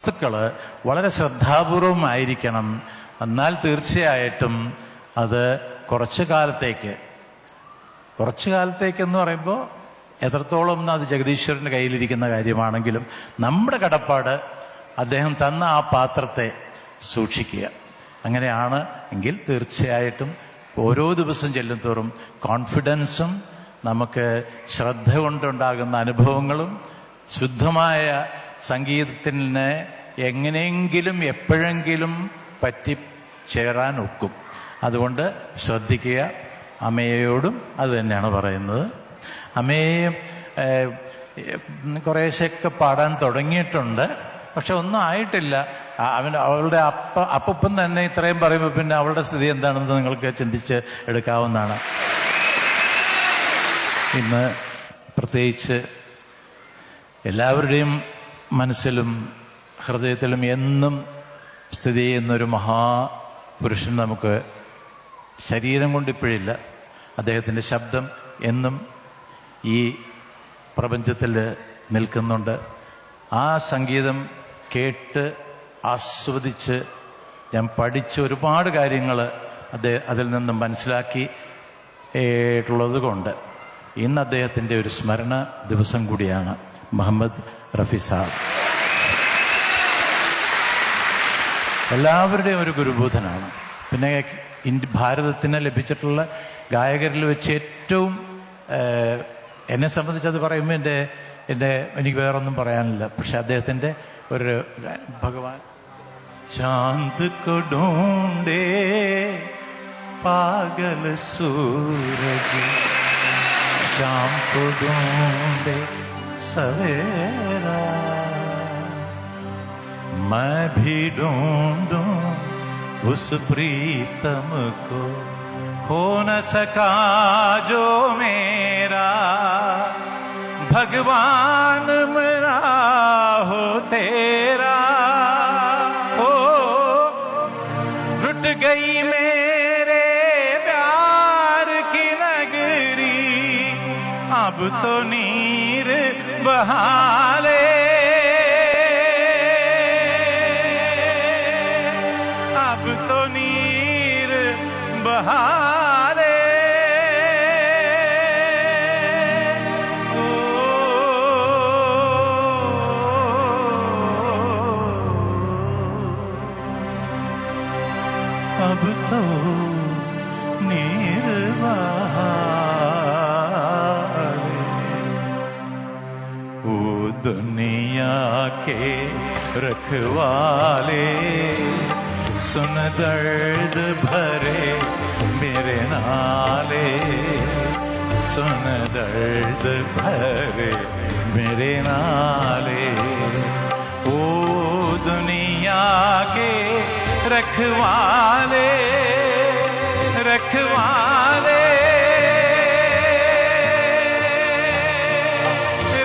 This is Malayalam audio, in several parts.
വസ്തുക്കള് വളരെ ശ്രദ്ധാപൂർവമായിരിക്കണം. എന്നാൽ തീർച്ചയായിട്ടും അത് കുറച്ചു കാലത്തേക്കെന്ന് പറയുമ്പോൾ എത്രത്തോളം അത് ജഗദീശ്വരന്റെ കയ്യിലിരിക്കുന്ന കാര്യമാണെങ്കിലും നമ്മുടെ കടപ്പാട് അദ്ദേഹം തന്ന ആ പാത്രത്തെ സൂക്ഷിക്കുക. അങ്ങനെയാണ് എങ്കിൽ തീർച്ചയായിട്ടും ഓരോ ദിവസം ചെല്ലുന്തോറും കോൺഫിഡൻസും നമുക്ക് ശ്രദ്ധ കൊണ്ടുണ്ടാകുന്ന അനുഭവങ്ങളും ശുദ്ധമായ സംഗീതത്തിനെ എങ്ങനെയെങ്കിലും എപ്പോഴെങ്കിലും പറ്റിച്ചേരാൻ ഒക്കും. അതുകൊണ്ട് ശ്രദ്ധിക്കുക. അമ്മയോടും അത് തന്നെയാണ് പറയുന്നത്. അമ്മയെ കുറേശ്ശൊക്കെ പാടാൻ തുടങ്ങിയിട്ടുണ്ട്, പക്ഷെ ഒന്നും ആയിട്ടില്ല. അവളുടെ അപ്പൂപ്പൻ തന്നെ ഇത്രയും പറയുമ്പോൾ പിന്നെ അവളുടെ സ്ഥിതി എന്താണെന്ന് നിങ്ങൾക്ക് ചിന്തിച്ച് എടുക്കാവുന്നതാണ്. ഇന്ന് പ്രത്യേകിച്ച് എല്ലാവരുടെയും മനസ്സിലും ഹൃദയത്തിലും എന്നും സ്ഥിതി ചെയ്യുന്നൊരു മഹാപുരുഷൻ നമുക്ക് ശരീരം കൊണ്ട് ഇപ്പോഴില്ല. അദ്ദേഹത്തിൻ്റെ ശബ്ദം എന്നും ഈ പ്രപഞ്ചത്തിൽ നിൽക്കുന്നുണ്ട്. ആ സംഗീതം കേട്ട് ആസ്വദിച്ച് ഞാൻ പഠിച്ച ഒരുപാട് കാര്യങ്ങൾ അതിൽ നിന്നും മനസ്സിലാക്കിയിട്ടുള്ളത് കൊണ്ട് ഇന്ന് അദ്ദേഹത്തിൻ്റെ ഒരു സ്മരണ ദിവസം കൂടിയാണ്. മുഹമ്മദ് റഫി സാബ് എല്ലാവരുടെയും ഒരു ഗുരുബോധനാണ്. പിന്നെ ഭാരതത്തിന് ലഭിച്ചിട്ടുള്ള ഗായകരിൽ വെച്ച് ഏറ്റവും എന്നെ സംബന്ധിച്ചത് പറയുമ്പോൾ എനിക്ക് വേറൊന്നും പറയാനില്ല. പക്ഷെ അദ്ദേഹത്തിൻ്റെ ഒരു ഭഗവാൻ ചാന്ദ് കോ ഢൂംഢേ പാഗൽ സൂരജ് शाम को ढूंढे सवेरा मैं भी ढूंढूं उस प्रीतम को हो न सका जो मेरा भगवान मेरा हो तेरा हो लुट गई मेरे प्यार की नगरी अब तो नीर बहा ले अब तो नीर बहा ले अब तो नीर बहा दुनिया के रखवाले सुन दर्द भरे मेरे नाले सुन दर्द भरे मेरे नाले ओ दुनिया के रखवाले रखवाले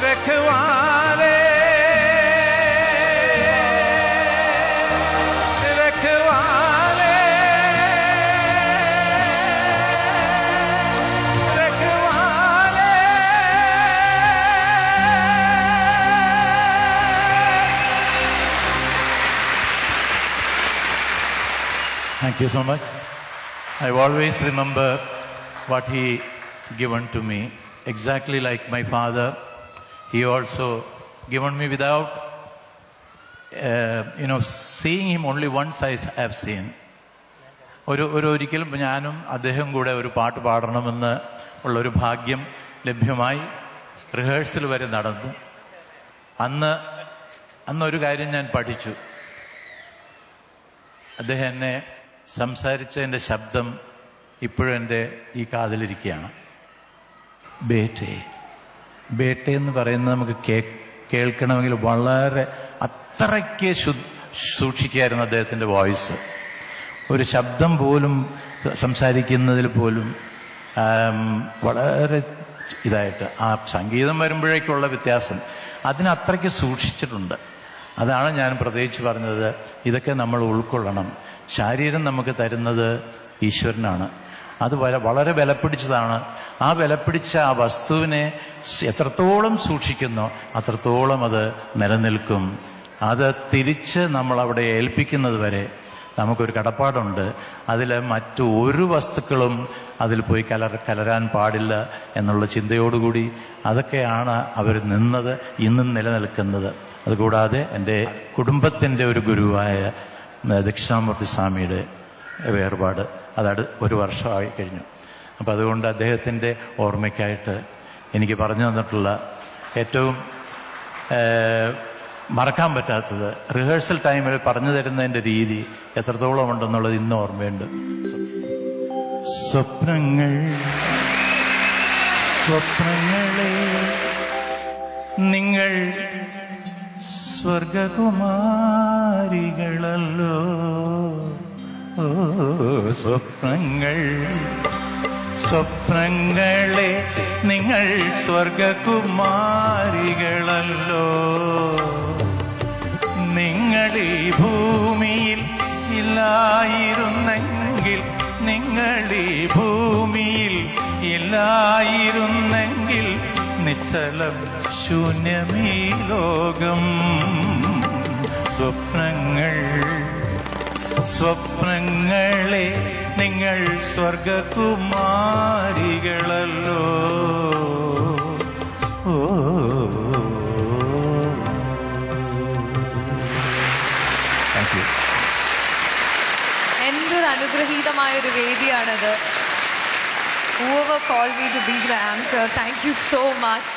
रखवाले रखवाले रखवाले Thank you so much. I always remember what he given to me, exactly like my father. He also given me without, seeing him only once I have seen. ഒരിക്കലും ഞാനും അദ്ദേഹം കൂടെ ഒരു പാട്ട് പാടണമെന്ന് ഉള്ളൊരു ഭാഗ്യം ലഭ്യമായി. റിഹേഴ്സൽ വരെ നടന്നു. അന്നൊരു കാര്യം ഞാൻ പഠിച്ചു. അദ്ദേഹം എന്നെ സംസാരിച്ചതിൻ്റെ ശബ്ദം ഇപ്പോഴും എൻ്റെ ഈ കാതിലിരിക്കുകയാണ്. ബേട്ടെ എന്ന് പറയുന്നത് നമുക്ക് കേൾക്കണമെങ്കിൽ വളരെ അത്രയ്ക്ക് സൂക്ഷിക്കായിരുന്നു അദ്ദേഹത്തിൻ്റെ വോയിസ്. ഒരു ശബ്ദം പോലും സംസാരിക്കുന്നതിൽ പോലും വളരെ ഇതായിട്ട് ആ സംഗീതം വരുമ്പോഴേക്കുള്ള വ്യത്യാസം അതിനത്രയ്ക്ക് സൂക്ഷിച്ചിട്ടുണ്ട്. അതാണ് ഞാൻ പ്രത്യേകിച്ച് പറഞ്ഞത്. ഇതൊക്കെ നമ്മൾ ഉൾക്കൊള്ളണം. ശരീരം നമുക്ക് തരുന്നത് ഈശ്വരനാണ്. അത് വളരെ വിലപിടിച്ചതാണ്. ആ വിലപിടിച്ച ആ വസ്തുവിനെ എത്രത്തോളം സൂക്ഷിക്കുന്നോ അത്രത്തോളം അത് നിലനിൽക്കും. അത് തിരിച്ച് നമ്മളവിടെ ഏൽപ്പിക്കുന്നത് വരെ നമുക്കൊരു കടപ്പാടുണ്ട്. അതിൽ മറ്റു ഒരു വസ്തുക്കളും അതിൽ പോയി കലരാൻ പാടില്ല എന്നുള്ള ചിന്തയോടുകൂടി അതൊക്കെയാണ് അവർ നിന്നത്, ഇന്നും നിലനിൽക്കുന്നത്. അതുകൂടാതെ എൻ്റെ കുടുംബത്തിൻ്റെ ഒരു ഗുരുവായ ദക്ഷിണാമൂർത്തി സ്വാമിയുടെ വേർപാട് ഒരു വർഷമായി കഴിഞ്ഞു. അപ്പം അതുകൊണ്ട് അദ്ദേഹത്തിൻ്റെ ഓർമ്മയ്ക്കായിട്ട് എനിക്ക് പറഞ്ഞു തന്നിട്ടുള്ള ഏറ്റവും മറക്കാൻ പറ്റാത്തത്, റിഹേഴ്സൽ ടൈമിൽ പറഞ്ഞു തരുന്നതിൻ്റെ രീതി എത്രത്തോളം ഉണ്ടെന്നുള്ളത് ഇന്ന് ഓർമ്മയുണ്ട്. സ്വപ്നങ്ങളെ നിങ്ങൾ സ്വർഗകുമാരികളല്ലോ, സ്വപ്നങ്ങളെ നിങ്ങൾ സ്വർഗകുമാരികളല്ലോ. നിങ്ങൾ ഈ ഭൂമിയിൽ ഇല്ലായിരുന്നെങ്കിൽ, നിങ്ങൾ ഈ ഭൂമിയിൽ ഇല്ലായിരുന്നെങ്കിൽ നിശ്ചലം ശൂന്യമീ ലോകം. സ്വപ്നങ്ങളെ നിങ്ങൾ സ്വർഗകുമാരികളല്ലോ. എന്തൊരു അനുഗ്രഹീതമായൊരു വേദിയാണത്. Whoever called me to be the anchor, thank you so much.